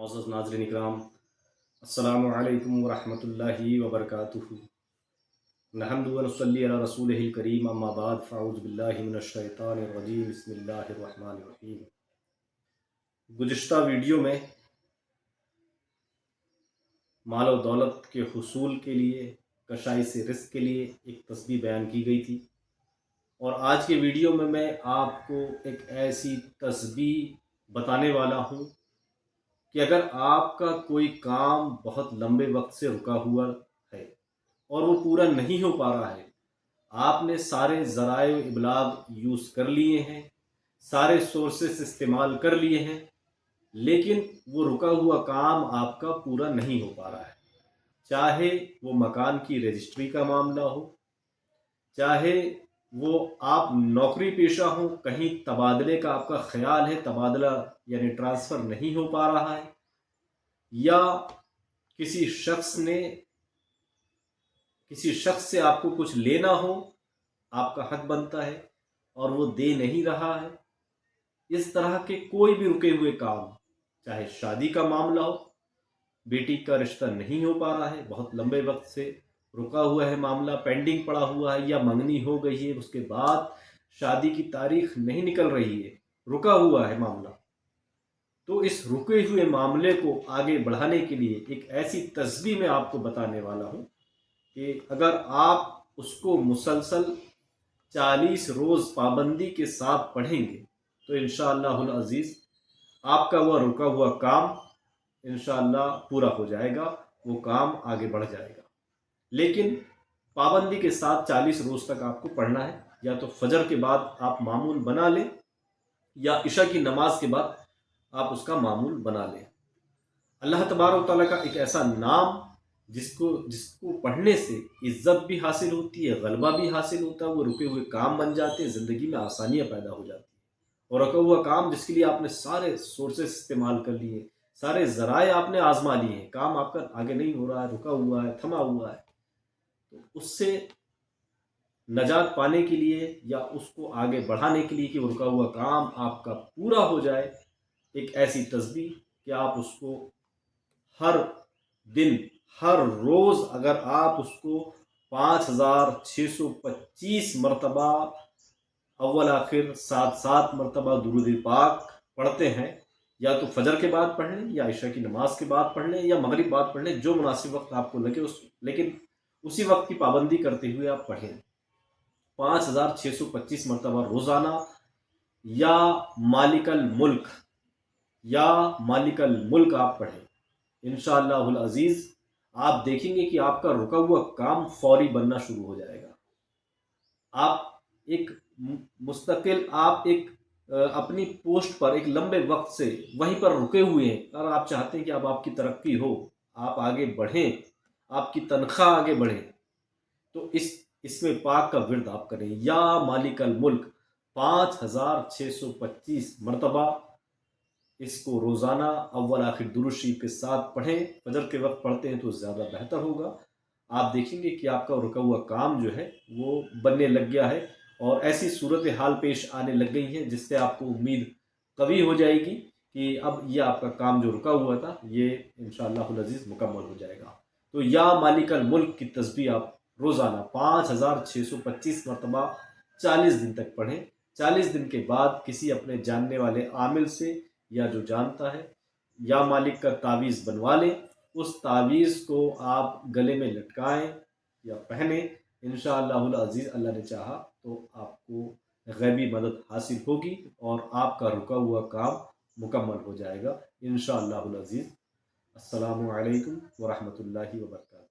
मोअज़्ज़ज़ नाज़रीन इकराम, अस्सलामु अलैकुम वरहमतुल्लाहि वबरकातुहू। नहमदु व नुसल्ली अला रसूलिहिल करीम, अम्मा बाद, फ़अऊज़ु बिल्लाहि मिनश शैतानिर रजीम, बिस्मिल्लाहिर रहमानिर रहीम। गुज़िश्ता वीडियो में माल और दौलत के हुसूल के लिए, कशाई से रिज़्क़ के लिए एक तस्बीह बयान की गई थी, और आज के वीडियो में मैं आपको एक ऐसी तस्बीह बताने वाला हूँ कि अगर आपका कोई काम बहुत लंबे वक्त से रुका हुआ है और वो पूरा नहीं हो पा रहा है, आपने सारे ज़राए इबलाग यूज़ कर लिए हैं, सारे सोर्सेस इस्तेमाल कर लिए हैं, लेकिन वो रुका हुआ काम आपका पूरा नहीं हो पा रहा है। चाहे वो मकान की रजिस्ट्री का मामला हो, चाहे वो आप नौकरी पेशा हो, कहीं तबादले का आपका ख्याल है, तबादला यानी ट्रांसफ़र नहीं हो पा रहा है, या किसी शख्स से आपको कुछ लेना हो, आपका हक बनता है और वो दे नहीं रहा है। इस तरह के कोई भी रुके हुए काम, चाहे शादी का मामला हो, बेटी का रिश्ता नहीं हो पा रहा है, बहुत लंबे वक्त से रुका हुआ है मामला, पेंडिंग पड़ा हुआ है, या मंगनी हो गई है, उसके बाद शादी की तारीख नहीं निकल रही है, रुका हुआ है मामला, तो इस रुके हुए मामले को आगे बढ़ाने के लिए एक ऐसी तस्बीह मैं आपको बताने वाला हूँ कि अगर आप उसको मुसलसल 40 रोज़ पाबंदी के साथ पढ़ेंगे तो इंशाअल्लाहुल अज़ीज़ आपका वह रुका हुआ काम इंशाअल्लाह पूरा हो जाएगा, वो काम आगे बढ़ जाएगा। लेकिन पाबंदी के साथ 40 रोज़ तक आपको पढ़ना है, या तो फजर के बाद आप मामूल बना लें, या इशा की नमाज के बाद आप उसका मामूल बना लें। अल्लाह तबारक तआला का एक ऐसा नाम जिसको जिसको पढ़ने से इज्जत भी हासिल होती है, गलबा भी हासिल होता है, वो रुके हुए काम बन जाते हैं, ज़िंदगी में आसानियाँ पैदा हो जाती हैं। और रुका हुआ काम जिसके लिए आपने सारे सोर्सेस इस्तेमाल कर लिए, सारे ज़राए आपने आजमा लिए हैं, काम आपका आगे नहीं हो रहा है, रुका हुआ है, थमा हुआ है, तो उससे नजात पाने के लिए या उसको आगे बढ़ाने के लिए कि वो रुका हुआ काम आपका पूरा हो जाए, एक ऐसी तस्बीह कि आप उसको हर दिन, हर रोज़ अगर आप उसको 5625 मरतबा अव्वल आखिर 7 मरतबा दुरूद पाक पढ़ते हैं, या तो फजर के बाद पढ़ लें, या इशा की नमाज के बाद पढ़ लें, या मगरिब बाद पढ़ लें, जो मुनासिब वक्त आपको लगे लेकिन उसी वक्त की पाबंदी करते हुए आप पढ़ें। 5625 मरतबा रोज़ाना, या मालिकल मुल्क या मालिकल मुल्क आप पढ़ें। इंशाअल्लाहुल अज़ीज़ आप देखेंगे कि आपका रुका हुआ काम फौरी बनना शुरू हो जाएगा। आप एक मुस्तकिल आप एक अपनी पोस्ट पर एक लंबे वक्त से वहीं पर रुके हुए हैं, और आप चाहते हैं कि अब आपकी तरक्की हो, आप आगे बढ़ें, आपकी तनख्वाह आगे बढ़े, तो इसमें पाक का विर्द आप करें, या मालिकल मुल्क 5625 मरतबा इसको रोज़ाना अव्वल आखिर दुरूद शरीफ के साथ पढ़ें। फजर के वक्त पढ़ते हैं तो ज़्यादा बेहतर होगा। आप देखेंगे कि आपका रुका हुआ काम जो है वो बनने लग गया है, और ऐसी सूरत हाल पेश आने लग गई है जिससे आपको उम्मीद कवी हो जाएगी कि अब ये आपका काम जो रुका हुआ था ये इंशाअल्लाहुल अज़ीज़ मुकम्मल हो जाएगा। तो या मालिकल मुल्क की तस्बीह आप रोज़ाना 5625 मरतबा 40 दिन तक पढ़ें। 40 दिन के बाद किसी अपने जानने वाले आमिल से, या जो जानता है, या मालिक का तावीज़ बनवा लें, उस तावीज़ को आप गले में लटकाएं या पहने। इंशाअल्लाहुल अज़ीज़ अल्लाह ने चाहा तो आपको गैबी मदद हासिल होगी और आपका रुका हुआ काम मुकम्मल हो जाएगा इंशाअल्लाहुल अज़ीज़। अस्सलामु अलैकुम व रहमतुल्लाहि व बरकातुहू।